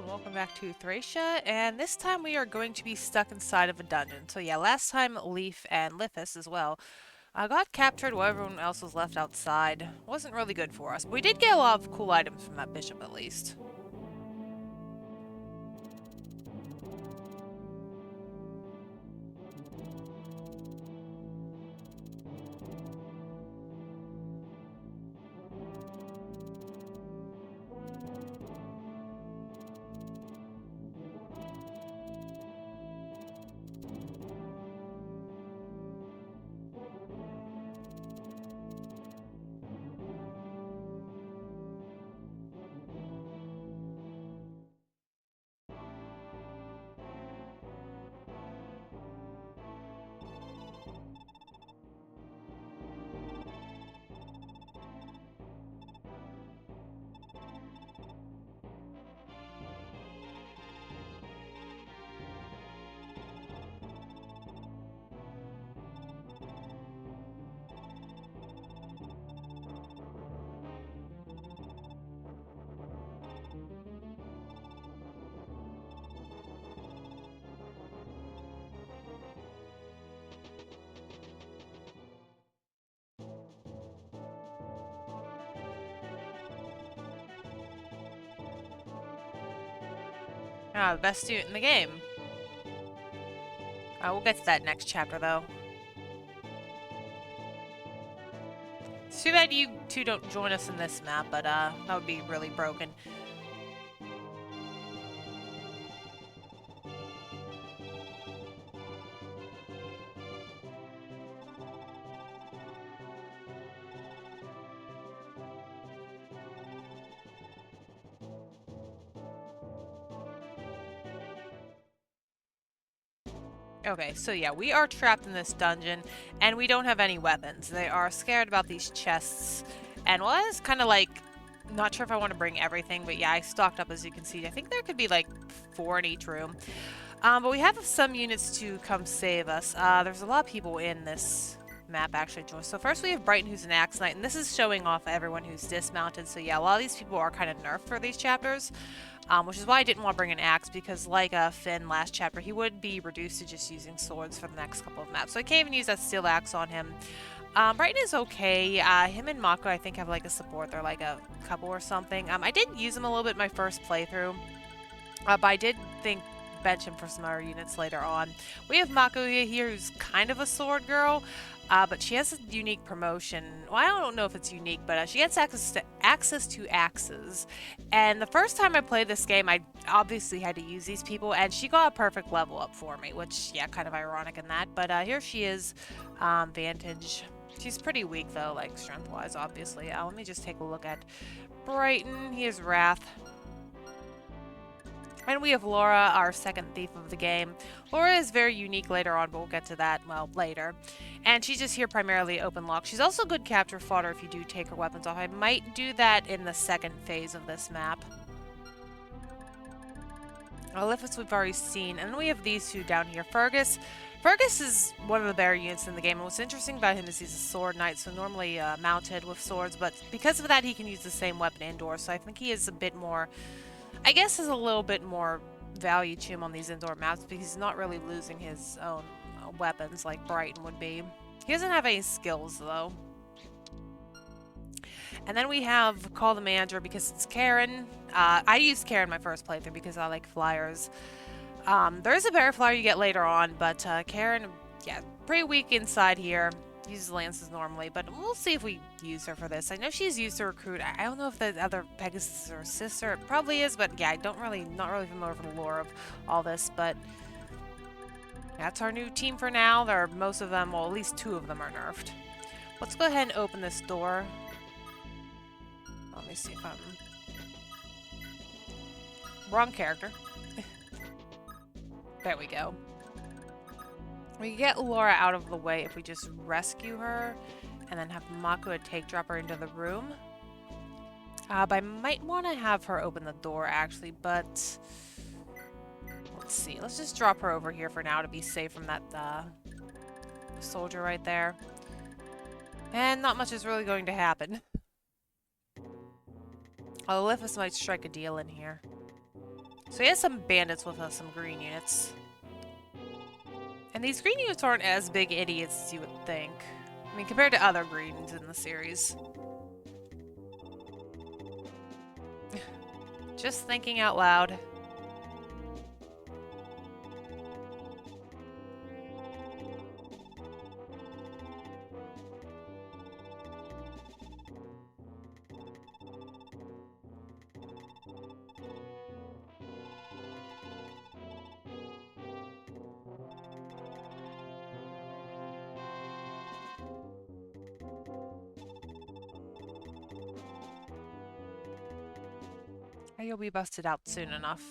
welcome back to Thracia, and this time we are going to be stuck inside of a dungeon. So yeah, last time Leaf and Lithus as well got captured while everyone else was left outside. Wasn't really good for us, but we did get a lot of cool items from that bishop at least. Ah, the best student in the game. We'll get to that next chapter though. It's too bad you two don't join us in this map, but that would be really broken. Okay, so yeah, we are trapped in this dungeon, and we don't have any weapons. They are scared about these chests, and well, I was kind of like, not sure if I want to bring everything, but yeah, I stocked up as you can see. I think there could be like 4 in each room. But we have some units to come save us. There's a lot of people in this map actually. So first we have Brighton, who's an Axe Knight, and this is showing off everyone who's dismounted. So yeah, a lot of these people are kind of nerfed for these chapters. Which is why I didn't want to bring an axe, because like Finn last chapter, he would be reduced to just using swords for the next couple of maps. So I can't even use that steel axe on him. Brighton is okay. Him and Mako, I think, have like a support. They're like a couple or something. I did use him a little bit in my first playthrough, but I did think bench him for some other units later on. We have Mako here, who's kind of a sword girl. But she has a unique promotion. Well, I don't know if it's unique, but she gets access to axes. And the first time I played this game, I obviously had to use these people, and she got a perfect level up for me, which, yeah, kind of ironic in that. But here she is, Vantage. She's pretty weak, though, like, strength-wise, obviously. Let me just take a look at Brighton. He has Wrath. And we have Laura, our second thief of the game. Laura is very unique later on, but we'll get to that, well, later. And she's just here primarily open lock. She's also good capture fodder if you do take her weapons off. I might do that in the second phase of this map. Olifus we've already seen. And then we have these two down here. Fergus. Fergus is one of the better units in the game. And what's interesting about him is he's a sword knight, so normally mounted with swords. But because of that, he can use the same weapon indoors. So I think he is a bit more... I guess there's a little bit more value to him on these indoor maps because he's not really losing his own weapons like Brighton would be. He doesn't have any skills though. And then we have Call the Manager because it's Karen. I used Karen my first playthrough because I like flyers. There is a better flyer you get later on, but Karen, yeah, pretty weak inside here. Uses lances normally, but we'll see if we use her for this. I know she's used to recruit. I don't know if the other Pegasus is her sister. It probably is, but yeah, not really familiar with the lore of all this, but that's our new team for now. There are most of them, well, at least 2 of them are nerfed. Let's go ahead and open this door. Let me see if I'm... Wrong character. There we go. We can get Laura out of the way if we just rescue her and then have Mako take drop her into the room. But I might want to have her open the door actually, but let's see. Let's just drop her over here for now to be safe from that soldier right there. And not much is really going to happen. Olifus might strike a deal in here. So he has some bandits with us, some green units. And these green units aren't as big idiots as you would think. I mean, compared to other greens in the series. Just thinking out loud. You'll be busted out soon enough.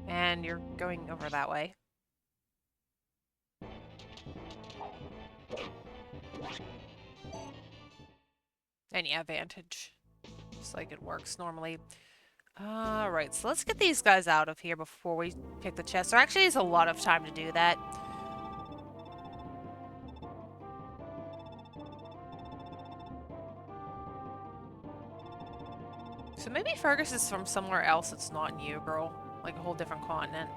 And you're going over that way. And yeah, advantage. Just like it works normally. Alright, so let's get these guys out of here before we pick the chest. There actually is a lot of time to do that. So maybe Fergus is from somewhere else that's not in Ugrel. Like a whole different continent.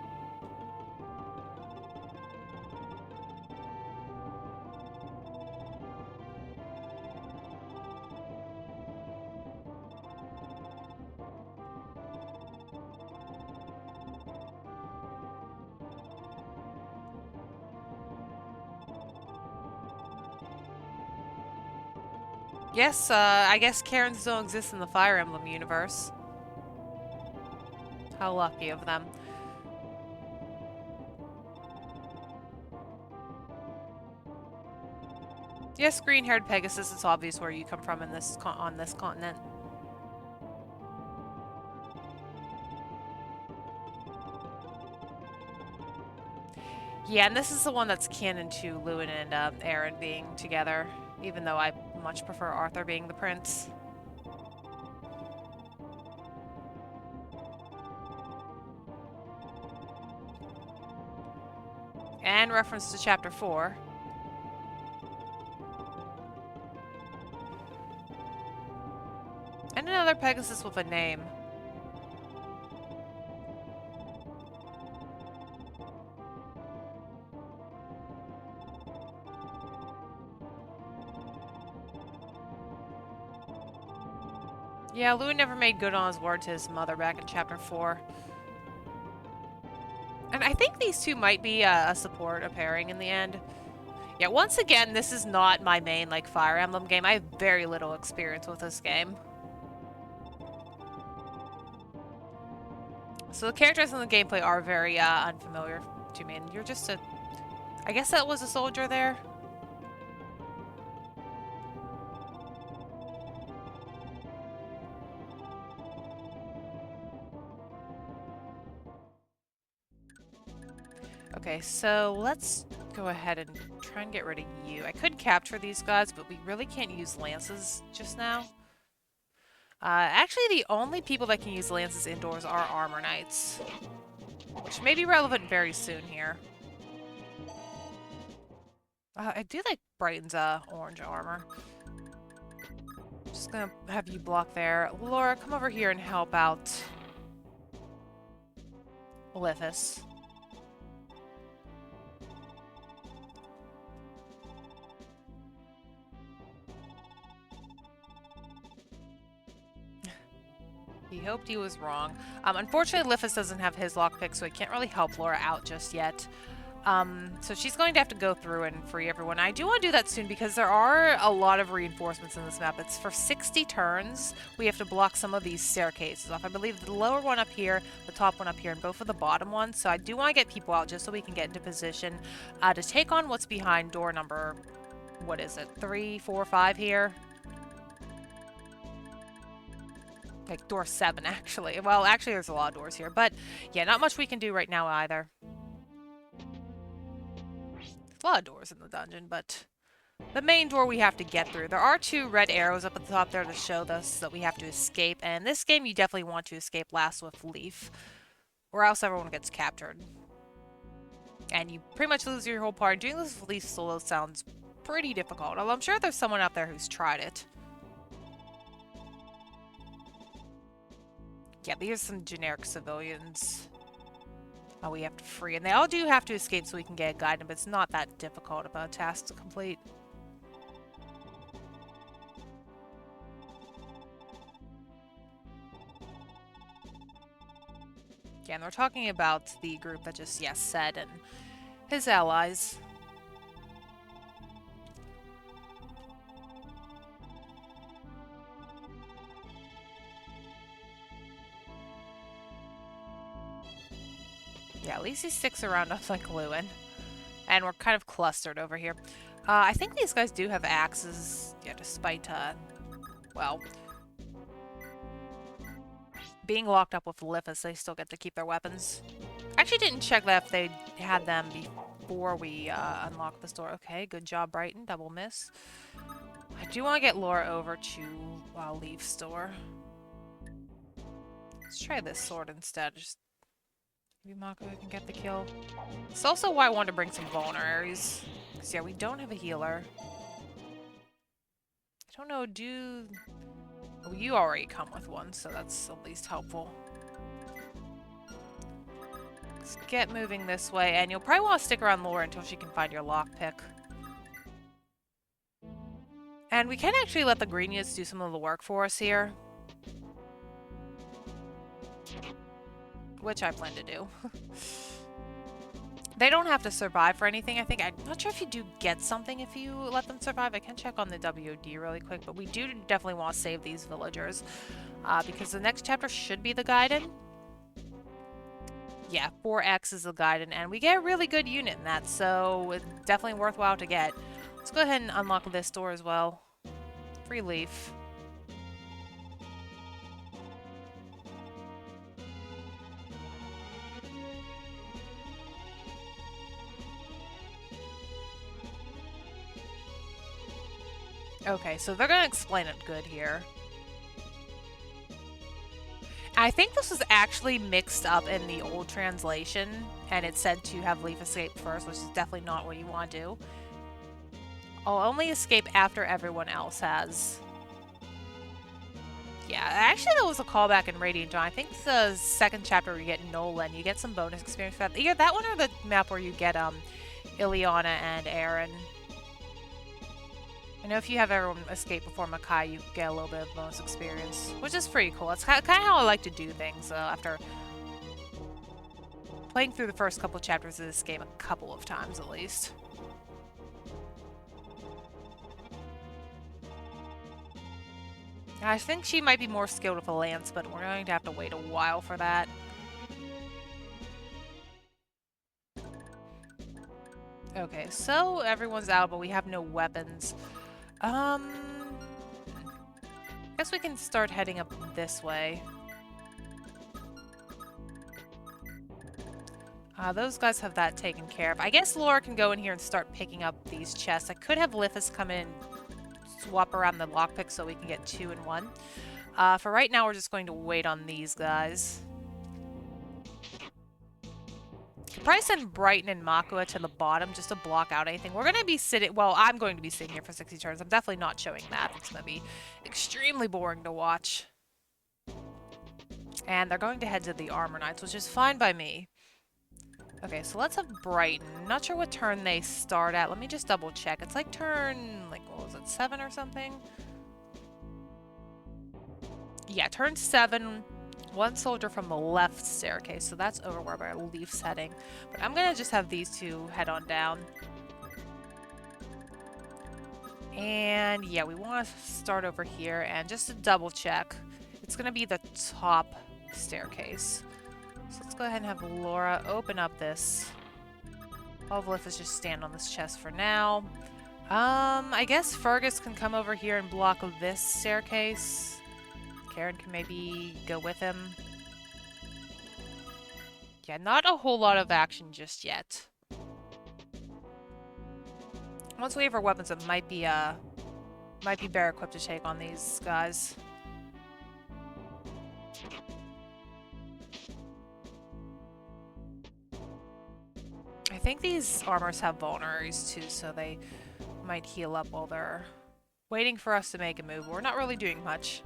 Yes, I guess Karens don't exist in the Fire Emblem universe. How lucky of them. Yes, green-haired Pegasus, it's obvious where you come from in this on this continent. Yeah, and this is the one that's canon to Lewin and Aaron being together, even though I much prefer Arthur being the prince. And reference to chapter 4. And another Pegasus with a name. Yeah, Lewin never made good on his word to his mother back in chapter 4. And I think these two might be a support, a pairing in the end. Yeah, once again, this is not my main, like, Fire Emblem game. I have very little experience with this game. So the characters in the gameplay are very unfamiliar to me, and you're just a... I guess that was a soldier there? Okay, so let's go ahead and try and get rid of you. I could capture these guys, but we really can't use lances just now. Actually, the only people that can use lances indoors are armor knights, which may be relevant very soon here. I do like Brighton's orange armor. Just gonna have you block there. Laura, come over here and help out Lithus. He hoped he was wrong. Unfortunately, Lithus doesn't have his lockpick, so he can't really help Laura out just yet. So she's going to have to go through and free everyone. I do want to do that soon because there are a lot of reinforcements in this map. It's for 60 turns. We have to block some of these staircases off. I believe the lower one up here, the top one up here, and both of the bottom ones. So I do want to get people out just so we can get into position to take on what's behind door number, what is it, 3, 4, 5 here? Like door 7, actually. Well, actually, there's a lot of doors here. But, yeah, not much we can do right now either. There's a lot of doors in the dungeon, but the main door we have to get through. There are 2 red arrows up at the top there to show us that we have to escape. And in this game, you definitely want to escape last with Leaf, or else everyone gets captured. And you pretty much lose your whole party. Doing this with Leaf solo sounds pretty difficult, although I'm sure there's someone out there who's tried it. Yeah, these are some generic civilians. Oh, we have to free, and they all do have to escape so we can get a guide, but it's not that difficult of a task to complete. Yeah, and we're talking about the group that just, yes, said and his allies. Yeah, at least he sticks around us like Lewin. And we're kind of clustered over here. I think these guys do have axes, yeah, despite, well, being locked up with Lithus, they still get to keep their weapons. I actually didn't check that if they had them before we unlocked this door. Okay, good job, Brighton. Double miss. I do want to get Laura over to Leaf's store. Let's try this sword instead. Just maybe Mako can get the kill. It's also why I wanted to bring some vulneraries. Because, yeah, we don't have a healer. I don't know, oh, you already come with one, so that's at least helpful. Let's get moving this way, and you'll probably want to stick around Laura until she can find your lockpick. And we can actually let the green units do some of the work for us here. Which I plan to do. They don't have to survive for anything, I think. I'm not sure if you do get something if you let them survive. I can check on the WOD really quick, but we do definitely want to save these villagers. Because the next chapter should be the Gaiden. Yeah, 4X is the Gaiden, and we get a really good unit in that, so it's definitely worthwhile to get. Let's go ahead and unlock this door as well. Free leaf. Okay, so they're gonna explain it good here. I think this was actually mixed up in the old translation, and it said to have Leaf escape first, which is definitely not what you want to do. I'll only escape after everyone else has. Yeah, actually that was a callback in Radiant Dawn. I think the second chapter where you get Nolan, you get some bonus experience for that. Either that one or the map where you get Ileana and Aaron. I know if you have everyone escape before Makai, you get a little bit of bonus experience, which is pretty cool. It's kind of how I like to do things after playing through the first couple chapters of this game a couple of times at least. I think she might be more skilled with a lance, but we're going to have to wait a while for that. Okay, so everyone's out, but we have no weapons. Guess we can start heading up this way. Those guys have that taken care of. I guess Laura can go in here and start picking up these chests. I could have Lithus come in and swap around the lockpick so we can get 2 in 1. For right now, we're just going to wait on these guys. Could probably send Brighton and Makua to the bottom just to block out anything. We're going to be sitting... Well, I'm going to be sitting here for 60 turns. I'm definitely not showing that. It's going to be extremely boring to watch. And they're going to head to the Armor Knights, which is fine by me. Okay, so let's have Brighton. Not sure what turn they start at. Let me just double check. It's like turn... like, what was it? 7 or something? Yeah, turn 7... One soldier from the left staircase, so that's over where our Leaf's heading. But I'm gonna just have these two head on down. And yeah, we want to start over here, and just to double check, it's gonna be the top staircase. So let's go ahead and have Laura open up this. All of Let's just stand on this chest for now. I guess Fergus can come over here and block this staircase. Karen can maybe go with him. Yeah, not a whole lot of action just yet. Once we have our weapons, it might be better equipped to take on these guys. I think these armors have vulneraries too, so they might heal up while they're waiting for us to make a move. We're not really doing much.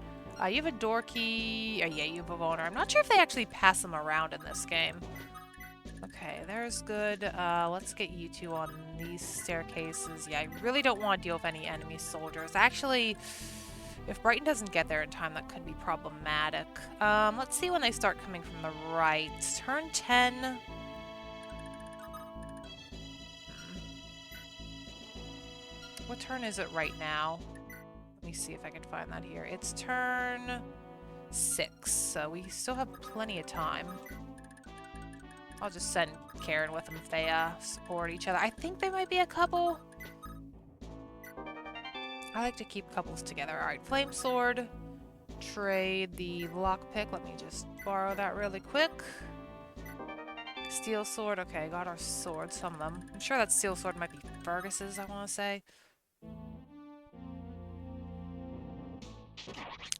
You have a door key. Yeah, you have a vulner. I'm not sure if they actually pass them around in this game. Okay, there's good. Let's get you two on these staircases. Yeah, I really don't want to deal with any enemy soldiers. Actually, if Brighton doesn't get there in time, that could be problematic. Let's see when they start coming from the right. Turn 10. What turn is it right now? Let me see if I can find that here. It's turn 6, so we still have plenty of time. I'll just send Karen with them if they support each other. I think they might be a couple. I like to keep couples together. Alright, Flame Sword. Trade the lockpick. Let me just borrow that really quick. Steel Sword. Okay, got our swords, some of them. I'm sure that Steel Sword might be Fergus's, I want to say.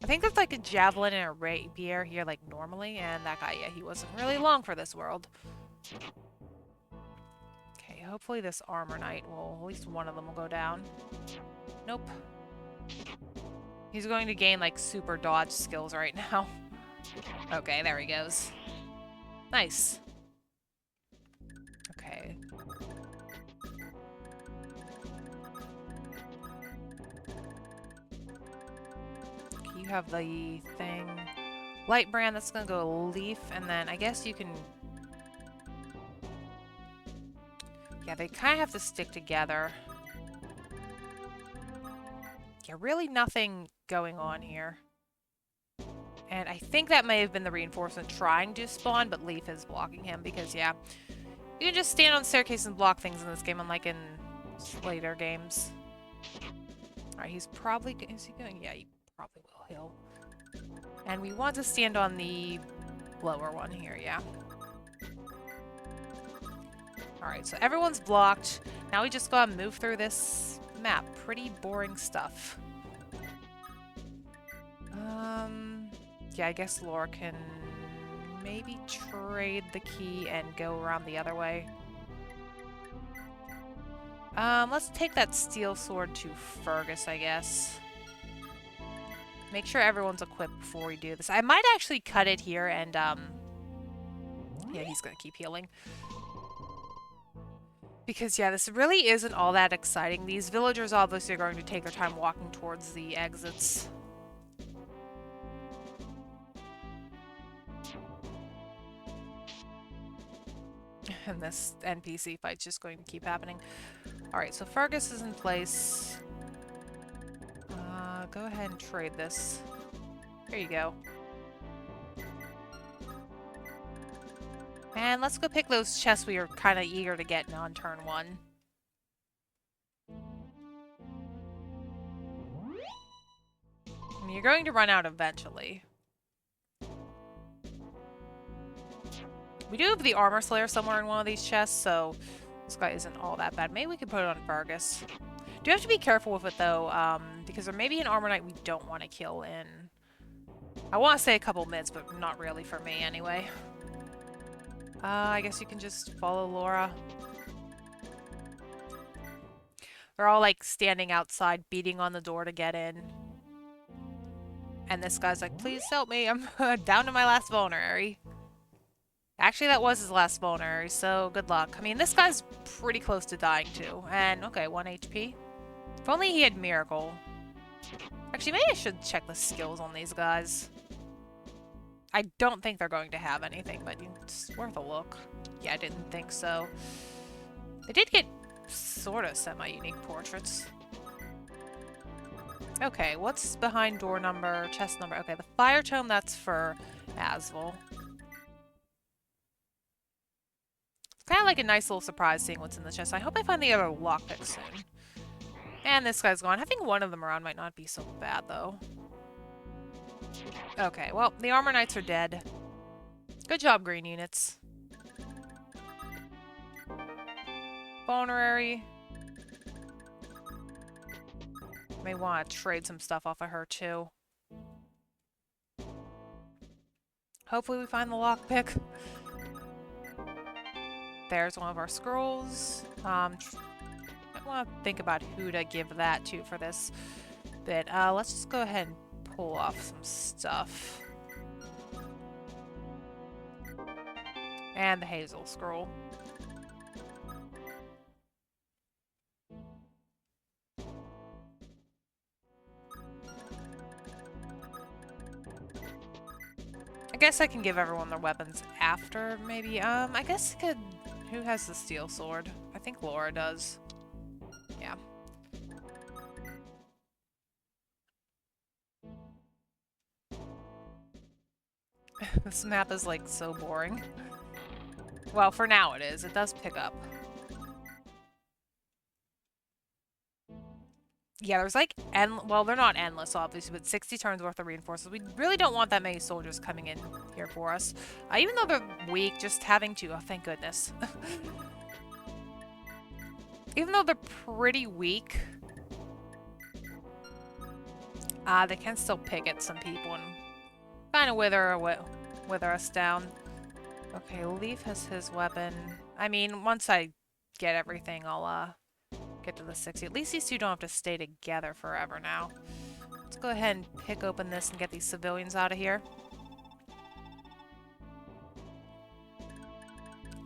I think there's like a javelin and a rapier here like normally, and that guy, yeah, he wasn't really long for this world. Okay, hopefully this armor knight will, at least one of them will go down. Nope. He's going to gain like super dodge skills right now. Okay, there he goes. Nice. Okay. You have the thing. Light brand, that's gonna go leaf, and then I guess you can... Yeah, they kind of have to stick together. Yeah, really nothing going on here. And I think that may have been the reinforcement trying to spawn, but Leaf is blocking him because, yeah, you can just stand on staircase and block things in this game, unlike in later games. Alright, he's probably... Is he going? Yeah, he probably will. He'll... And we want to stand on the lower one here, yeah. Alright, so everyone's blocked. Now we just gotta move through this map. Pretty boring stuff. Yeah, I guess Laura can maybe trade the key and go around the other way. Let's take that steel sword to Fergus, I guess. Make sure everyone's equipped before we do this. I might actually cut it here and, yeah, he's gonna keep healing. Because, yeah, this really isn't all that exciting. These villagers obviously are going to take their time walking towards the exits. And this NPC fight's just going to keep happening. Alright, so Fergus is in place. Go ahead and trade this. Here you go. And let's go pick those chests we are kind of eager to get on turn 1. And you're going to run out eventually. We do have the Armor Slayer somewhere in one of these chests, so this guy isn't all that bad. Maybe we can put it on Fergus. Do have to be careful with it, though, because there may be an Armor Knight we don't want to kill in... I want to say a couple minutes, but not really for me, anyway. I guess you can just follow Laura. They're all, like, standing outside, beating on the door to get in. And this guy's like, please help me, I'm down to my last vulnerary. Actually, that was his last vulnerary, so good luck. I mean, this guy's pretty close to dying, too. And, okay, 1 HP. If only he had Miracle. Actually, maybe I should check the skills on these guys. I don't think they're going to have anything, but it's worth a look. Yeah, I didn't think so. They did get sort of semi-unique portraits. Okay, what's behind door number, chest number? Okay, the fire tome, that's for Asvel. It's kind of like a nice little surprise seeing what's in the chest. I hope I find the other lockpick soon. And this guy's gone. Having one of them around might not be so bad, though. Okay, well, the Armor Knights are dead. Good job, green units. Vulnerary. May want to trade some stuff off of her, too. Hopefully we find the lockpick. There's one of our scrolls. I want to think about who to give that to for this bit. Let's just go ahead and pull off some stuff. And the Hazel Scroll. I guess I can give everyone their weapons after, maybe. I guess I could... Who has the steel sword? I think Laura does. Yeah. This map is, like, so boring. Well, for now it is. It does pick up. Yeah, there's like, well, they're not endless, obviously, but 60 turns worth of reinforcements. We really don't want that many soldiers coming in here for us. Even though they're weak, just having to... Oh, thank goodness. Even though they're pretty weak, they can still pick at some people and kind of wither us down. Okay, Leaf has his weapon. I mean, once I get everything, I'll get to the 60. At least these two don't have to stay together forever now. Let's go ahead and pick open this and get these civilians out of here.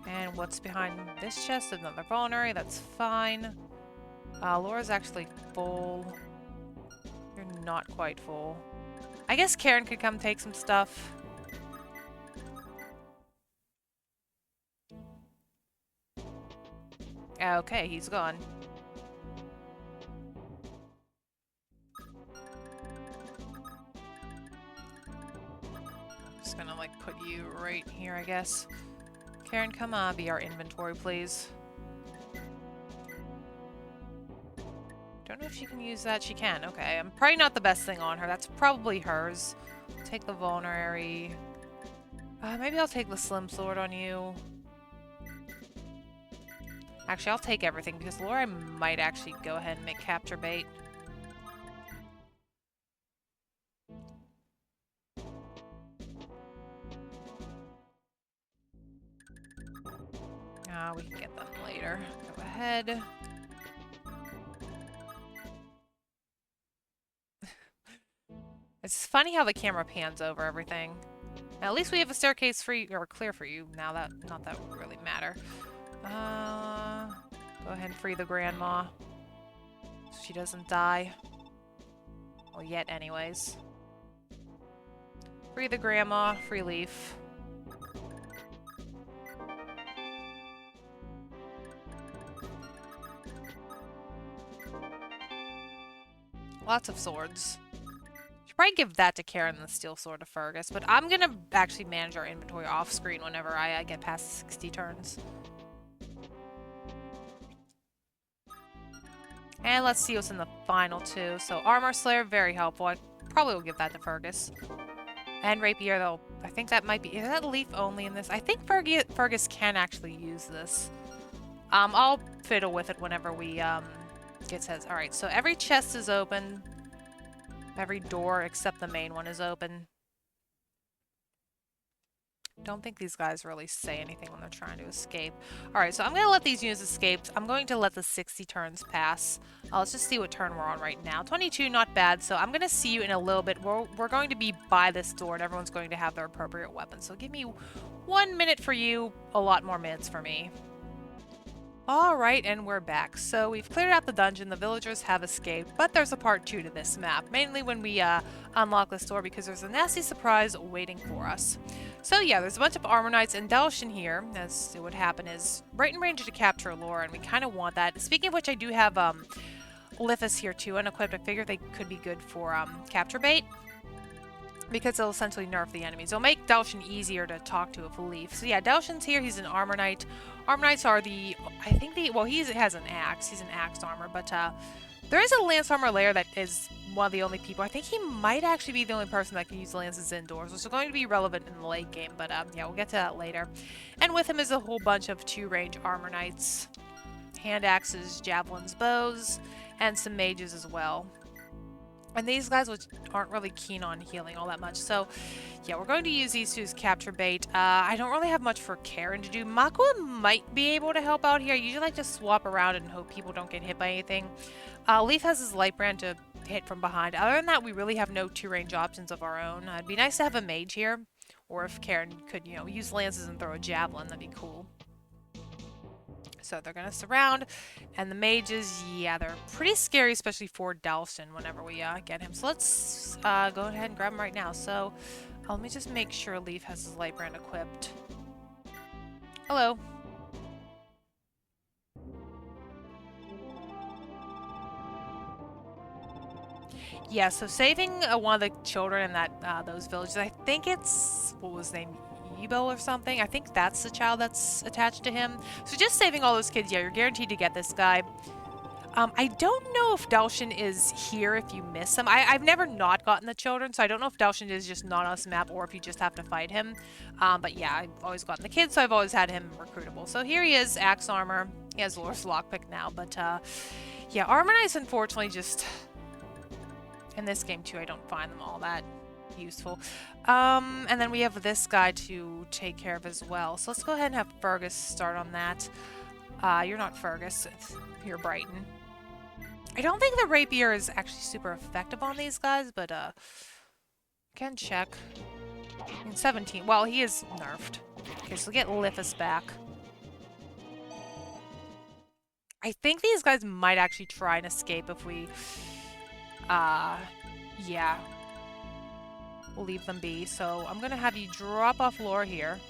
And what's behind this chest? Another vulnerary. That's fine. Laura's actually full. You're not quite full. I guess Karen could come take some stuff. Okay, he's gone. Just gonna, like, put you right here, I guess. Karen, come on, be our inventory, please. Don't know if she can use that. She can. Okay, I'm probably not the best thing on her. That's probably hers. Take the vulnerary. Maybe I'll take the slim sword on you. Actually, I'll take everything because Laura might actually go ahead and make capture bait. We can get them later. Go ahead. It's funny how the camera pans over everything. Now, at least we have a staircase free or clear for you. Now that not that would really matter. Go ahead and free the grandma. So she doesn't die. Well, yet anyways. Free the grandma, free Leaf. Lots of swords. Should probably give that to Karen and the steel sword to Fergus, but I'm gonna actually manage our inventory off screen whenever I get past 60 turns. And let's see what's in the final two. So Armor Slayer, very helpful. I probably will give that to Fergus. And Rapier, though, I think that might be... Is that Leaf only in this? I think Fergus can actually use this. I'll fiddle with it whenever we get says. Alright, so every chest is open. Every door except the main one is open. Don't think these guys really say anything when they're trying to escape. Alright, so I'm going to let these units escape. I'm going to let the 60 turns pass. Let's just see what turn we're on right now. 22, not bad. So I'm going to see you in a little bit. We're going to be by this door, and everyone's going to have their appropriate weapons. So give me 1 minute for you, a lot more minutes for me. Alright, and we're back. So we've cleared out the dungeon, the villagers have escaped, but there's a part 2 to this map, mainly when we unlock this door because there's a nasty surprise waiting for us. So yeah, there's a bunch of armor knights and Delshin here, as it would happen is right in range to capture Laura, and we kind of want that. Speaking of which, I do have Lithus here too, unequipped. I figure they could be good for capture bait, because they'll essentially nerf the enemies. It'll make Delshin easier to talk to if Leaf. So yeah, Delshin's here. He's an armor knight. Armor knights are the, I think well, he has an axe. He's an axed armor, but there is a lance armor layer that is one of the only people. I think he might actually be the only person that can use lances indoors, which is going to be relevant in the late game, but yeah, we'll get to that later. And with him is a whole bunch of 2-range armor knights, hand axes, javelins, bows, and some mages as well. And these guys which aren't really keen on healing all that much. So, yeah, we're going to use these two as capture bait. I don't really have much for Karen to do. Makua might be able to help out here. I usually like to swap around and hope people don't get hit by anything. Leaf has his light brand to hit from behind. Other than that, we really have no two-range options of our own. It'd be nice to have a mage here, or if Karen could, you know, use lances and throw a javelin, that'd be cool. So they're gonna surround, and the mages, yeah, they're pretty scary, especially for Dalston whenever we get him. So let's go ahead and grab him right now. So let me just make sure Leaf has his light brand equipped. Hello. Yeah, so saving one of the children in that those villages, I think it's, what was his name, Ebo or something? I think that's the child that's attached to him. So just saving all those kids, yeah, you're guaranteed to get this guy. I don't know if Dalshin is here if you miss him. I've never not gotten the children, so I don't know if Dalshin is just not on this map or if you just have to fight him. But yeah, I've always gotten the kids, so I've always had him recruitable. So here he is, Axe Armor. He has Lore's Lockpick now, but yeah, Armor Knights unfortunately just... in this game too, I don't find them all that useful. And then we have this guy to take care of as well. So let's go ahead and have Fergus start on that. You're not Fergus, you're Brighton. I don't think the rapier is actually super effective on these guys, but can check. In 17, well, he is nerfed. Okay, so get Lithus back. I think these guys might actually try and escape if we, yeah. We'll leave them be. So I'm gonna have you drop off Lore here.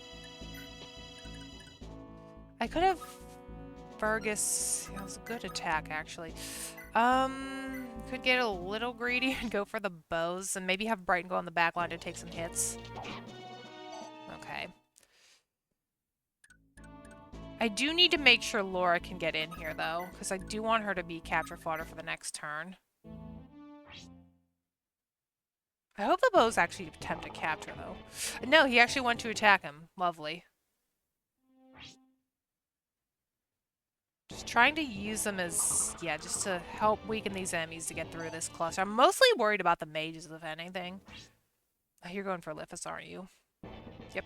I could have Fergus. That was a good attack, actually. Could get a little greedy and go for the bows, and maybe have Brighton go on the back line to take some hits. Okay. I do need to make sure Laura can get in here, though, because I do want her to be capture fodder for the next turn. I hope the bows actually attempt to capture, though. No, he actually went to attack him. Lovely. Just trying to use them as, yeah, just to help weaken these enemies to get through this cluster. I'm mostly worried about the mages, if anything. Oh, you're going for Lithus, aren't you? Yep.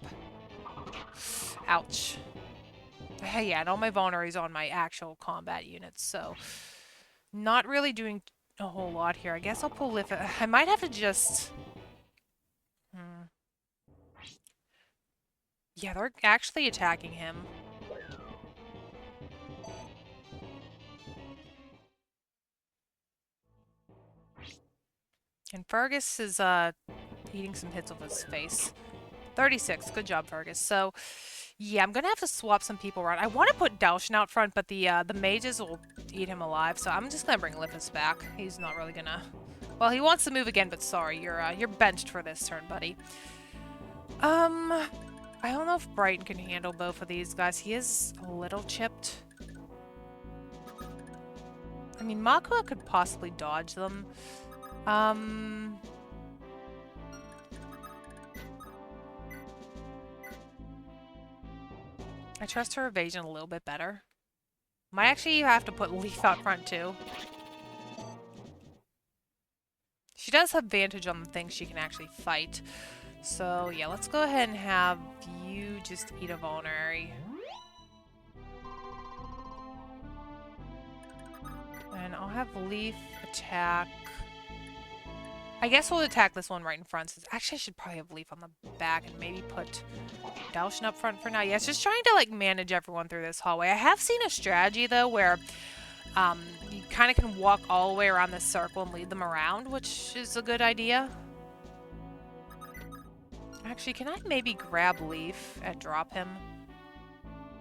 Ouch. Hey, yeah, and all my vulneraries on my actual combat units, so... not really doing a whole lot here. I guess I'll pull Lithus. I might have to just... Yeah, they're actually attacking him. And Fergus is, eating some hits with his face. 36. Good job, Fergus. So, yeah, I'm gonna have to swap some people around. I want to put Dalshin out front, but the mages will eat him alive, so I'm just gonna bring Lithus back. He's not really gonna... Well, he wants to move again, but sorry, you're benched for this turn, buddy. I don't know if Brighton can handle both of these guys. He is a little chipped. I mean, Makua could possibly dodge them. I trust her evasion a little bit better. Might actually have to put Leaf out front, too. She does have advantage on the things she can actually fight. So, yeah, let's go ahead and have you just eat a vulnerary. And I'll have Leaf attack... I guess we'll attack this one right in front. Actually, I should probably have Leaf on the back and maybe put Dalshin up front for now. Yeah, it's just trying to, like, manage everyone through this hallway. I have seen a strategy, though, where you kind of can walk all the way around this circle and lead them around, which is a good idea. Actually, can I maybe grab Leaf and drop him?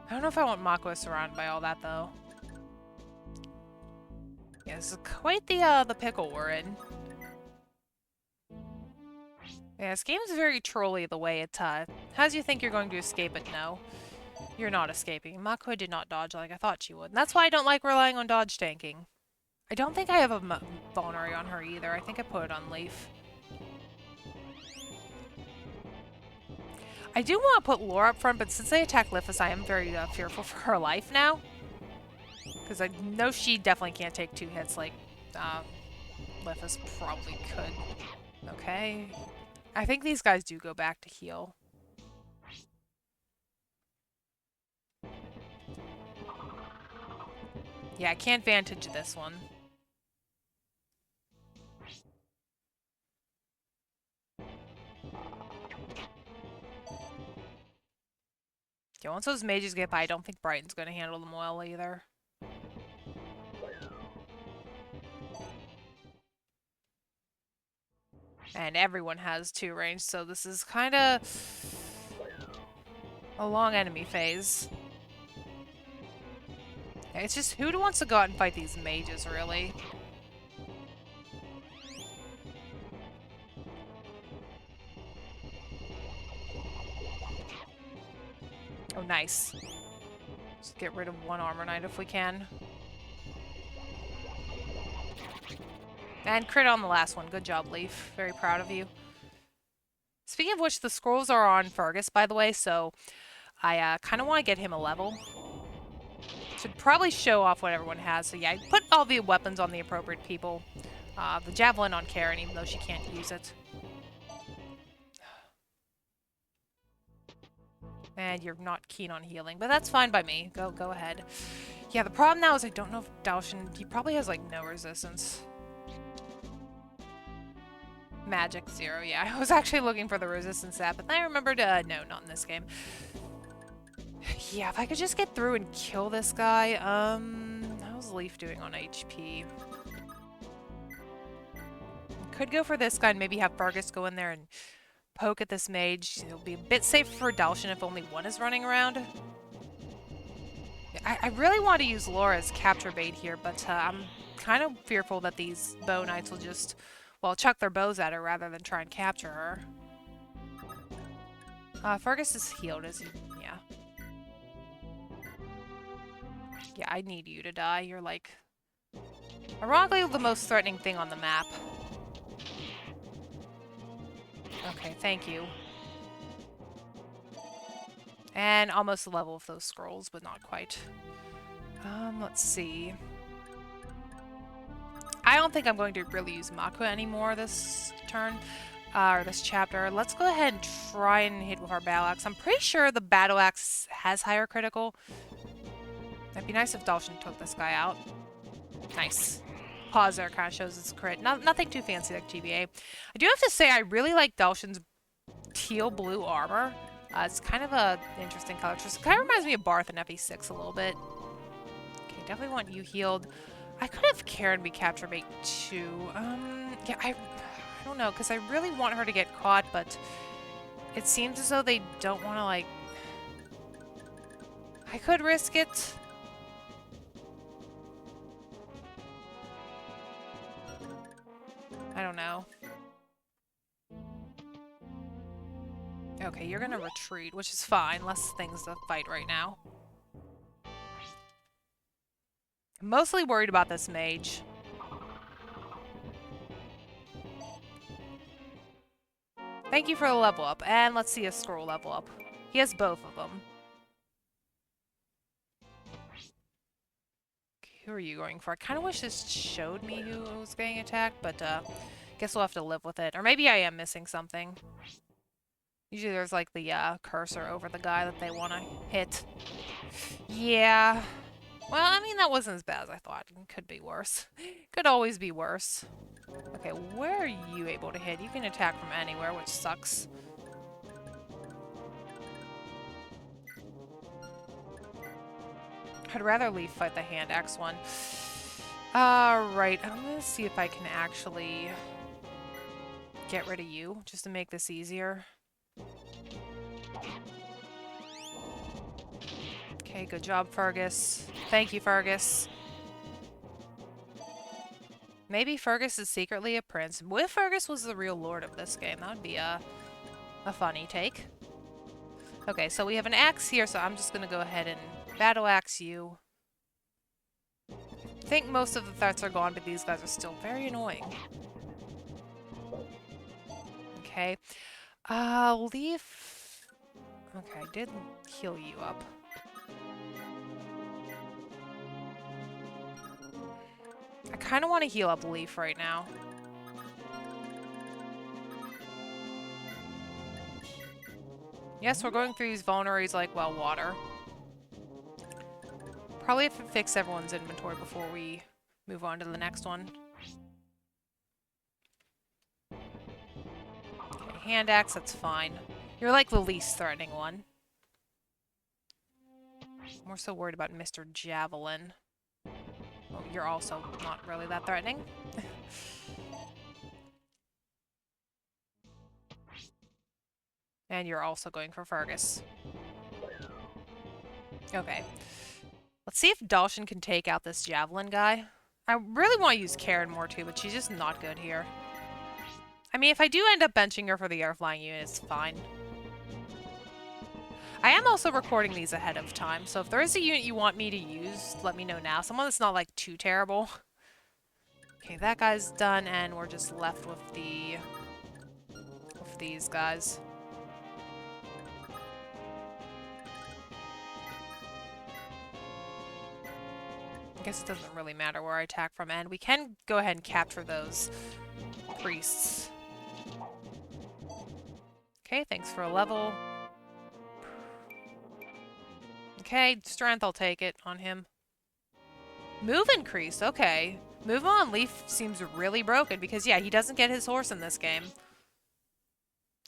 I don't know if I want Makua surrounded by all that, though. Yeah, this is quite the pickle we're in. Yeah, this game is very trolly the way it has you think you're going to escape, but no. You're not escaping. Makua did not dodge like I thought she would. And that's why I don't like relying on dodge tanking. I don't think I have a vulnerary on her either. I think I put it on Leaf. I do want to put Laura up front, but since they attack Lithus, I am very fearful for her life now. Because I know she definitely can't take 2 hits like Lithus probably could. Okay. I think these guys do go back to heal. Yeah, I can't vantage this one. Yeah, once those mages get by, I don't think Brighton's going to handle them well either. And everyone has 2 range, so this is kind of a long enemy phase. It's just who wants to go out and fight these mages, really? Oh, nice. Just get rid of 1 armor knight if we can. And crit on the last one. Good job, Leaf. Very proud of you. Speaking of which, the scrolls are on Fergus, by the way, so I kind of want to get him a level. Should probably show off what everyone has. So yeah, I put all the weapons on the appropriate people. The javelin on Karen, even though she can't use it. And you're not keen on healing, but that's fine by me. Go ahead. Yeah, the problem now is I don't know if Dalshin... He probably has, like, no resistance. Magic 0, yeah. I was actually looking for the resistance stat, but then I remembered, no, not in this game. Yeah, if I could just get through and kill this guy, how's Leaf doing on HP? Could go for this guy and maybe have Fergus go in there and poke at this mage. It'll be a bit safer for Dalshin if only 1 is running around. I really want to use Laura as capture bait here, but I'm kind of fearful that these bow knights will just, well, chuck their bows at her rather than try and capture her. Fergus is healed, is he? Yeah. Yeah, I need you to die. You're, like, ironically the most threatening thing on the map. Okay, thank you. And almost the level of those scrolls, but not quite. Let's see. I don't think I'm going to really use Makua anymore this turn, or this chapter. Let's go ahead and try and hit with our Battle Axe. I'm pretty sure the Battle Axe has higher critical. It'd be nice if Dalshin took this guy out. Nice. Pause there kind of shows its crit. Nothing too fancy like GBA. I do have to say I really like Dalshin's teal blue armor. It's kind of a interesting color. It kind of reminds me of Barth in FE6 a little bit. Okay, definitely want you healed. I could have Karen be capture bait too. Yeah, I don't know, because I really want her to get caught, but it seems as though they don't want to, like... I could risk it. I don't know. Okay, you're gonna retreat, which is fine. Less things to fight right now. I'm mostly worried about this mage. Thank you for the level up. And let's see a scroll level up. He has both of them. Who are you going for? I kind of wish this showed me who was getting attacked, but guess we'll have to live with it. Or maybe I am missing something. Usually there's like the cursor over the guy that they want to hit. Yeah. Well, I mean, that wasn't as bad as I thought. It could be worse. Could always be worse. Okay, where are you able to hit? You can attack from anywhere, which sucks. I'd rather Leaf fight the hand axe one. Right. I'm gonna see if I can actually get rid of you, just to make this easier. Okay, good job, Fergus. Thank you, Fergus. Maybe Fergus is secretly a prince. What if Fergus was the real lord of this game? That would be a funny take. Okay, so we have an axe here, so I'm just gonna go ahead and battle axe you. I think most of the threats are gone, but these guys are still very annoying. Okay. Leaf... Okay, I did heal you up. I kind of want to heal up Leaf right now. Yes, we're going through these vulneraries like, well, water. Probably have to fix everyone's inventory before we move on to the next one. Okay, hand axe, that's fine. You're like the least threatening one. More so worried about Mr. Javelin. Oh, you're also not really that threatening. And you're also going for Fergus. Okay. Let's see if Dalshin can take out this Javelin guy. I really want to use Karen more too, but she's just not good here. I mean, if I do end up benching her for the air flying unit, it's fine. I am also recording these ahead of time, so if there is a unit you want me to use, let me know now. Someone that's not, like, too terrible. Okay, that guy's done, and we're just left with these guys. I guess it doesn't really matter where I attack from, and we can go ahead and capture those priests. Okay, thanks for a level. Okay, strength, I'll take it on him. Move increase, okay. Move on Leaf seems really broken because, yeah, he doesn't get his horse in this game.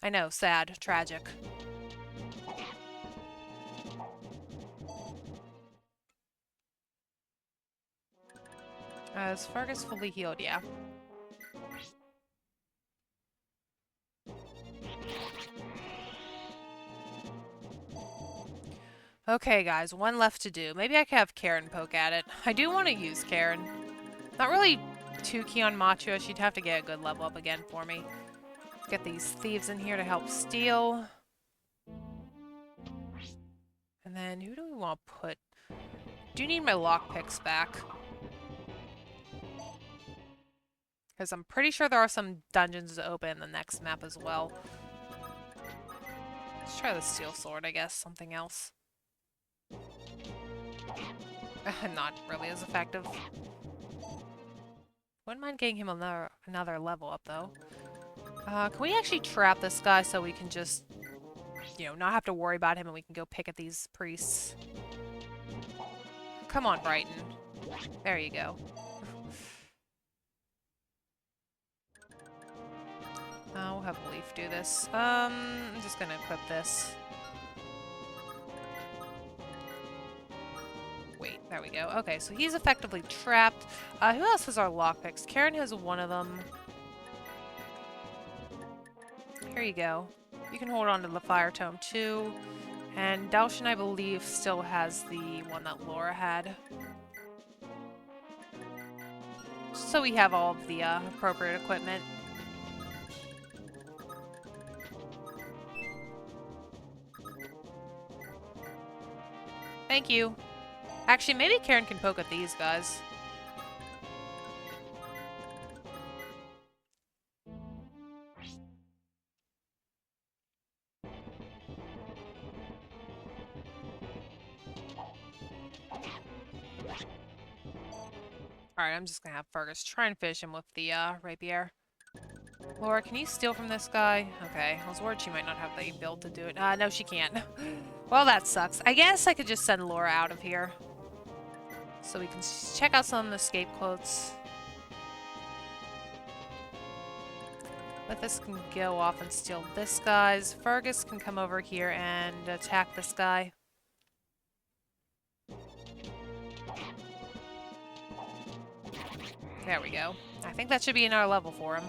I know, sad, tragic. Is Fergus fully healed? Yeah. Okay, guys, one left to do. Maybe I could have Karen poke at it. I do want to use Karen. Not really too keen on Macho. She'd have to get a good level up again for me. Get these thieves in here to help steal. And then, who do we want to put? Do need my lockpicks back. Because I'm pretty sure there are some dungeons to open in the next map as well. Let's try the steel sword, I guess. Something else. Not really as effective. Wouldn't mind getting him another level up, though. Can we actually trap this guy so we can just, you know, not have to worry about him and we can go pick at these priests? Come on, Brighton. There you go. We'll have Leaf do this. I'm just gonna equip this. Wait, there we go. Okay, so he's effectively trapped. Who else has our lockpicks? Karen has one of them. Here you go. You can hold on to the fire tome too. And Dalshin, I believe, still has the one that Laura had. So we have all of the appropriate equipment. Thank you. Actually, maybe Karen can poke at these guys. Alright, I'm just gonna have Fergus try and finish him with the rapier. Laura, can you steal from this guy? Okay, I was worried she might not have the build to do it. No, she can't. Well, that sucks. I guess I could just send Laura out of here. So we can check out some of the escape quotes. But this can go off and steal this guy's. Fergus can come over here and attack this guy. There we go. I think that should be another level for him.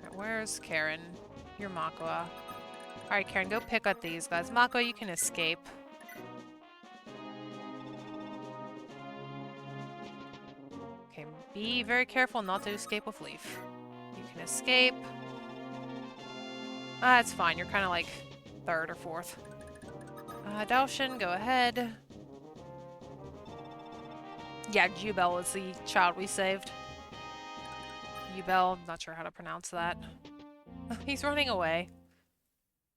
Right, where's Karen? You're Makua. Alright, Karen, go pick up these guys. Makua, you can escape. Okay, be very careful not to escape with Leaf. You can escape. It's fine. You're kind of like third or fourth. Dalshin, go ahead. Yeah, Jubel was the child we saved. Jubel, not sure how to pronounce that. He's running away.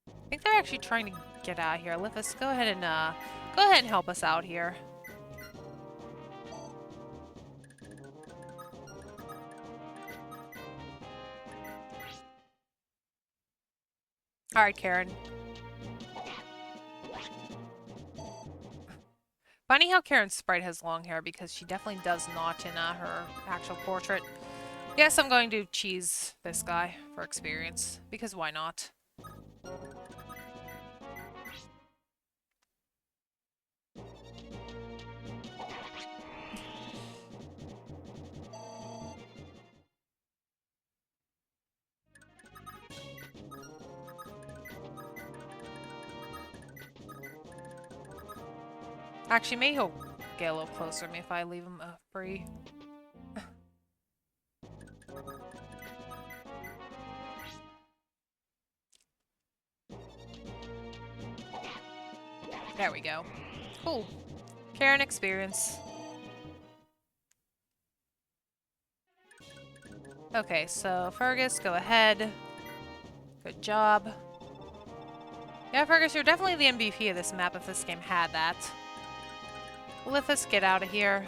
I think they're actually trying to get out of here. Lithus, go ahead and help us out here. Alright, Karen. Funny how Karen's sprite has long hair because she definitely does not in her actual portrait. Yes, I'm going to cheese this guy for experience, because why not? Actually, maybe he'll get a little closer to me if I leave him free. There we go. Cool. Karen experience. Okay, so Fergus, go ahead. Good job. Yeah, Fergus, you're definitely the MVP of this map if this game had that. Lithus, get out of here.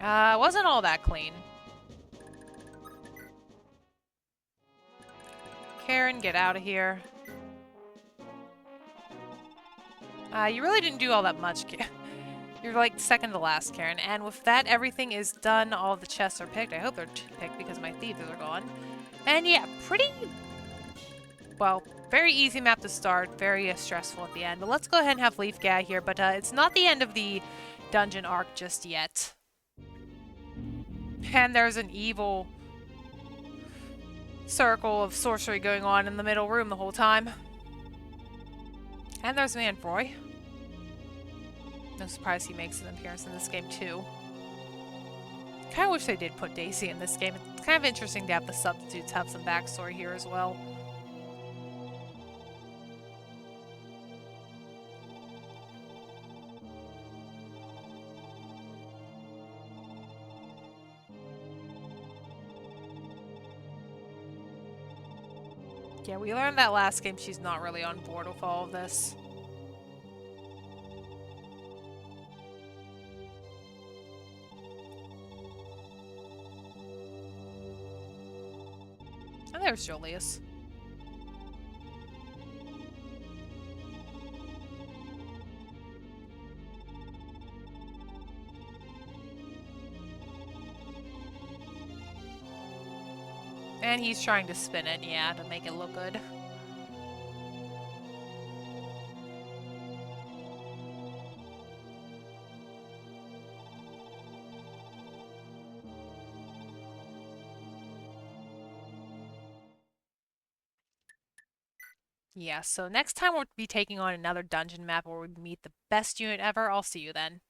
Wasn't all that clean. Karen, get out of here. You really didn't do all that much. You're like second to last, Karen. And with that, everything is done. All the chests are picked. I hope they're picked because my thieves are gone. And yeah, pretty, well, very easy map to start. Very stressful at the end. But let's go ahead and have Leaf get out here. But it's not the end of the dungeon arc just yet. And there's an evil circle of sorcery going on in the middle room the whole time. And there's Manfroy. No surprise he makes an appearance in this game too. Kind of wish they did put Daisy in this game. It's kind of interesting to have the substitutes have some backstory here as well. Yeah, we learned that last game she's not really on board with all of this. And there's Julius. And he's trying to spin it, yeah, to make it look good. Yeah, so next time we'll be taking on another dungeon map where we meet the best unit ever. I'll see you then.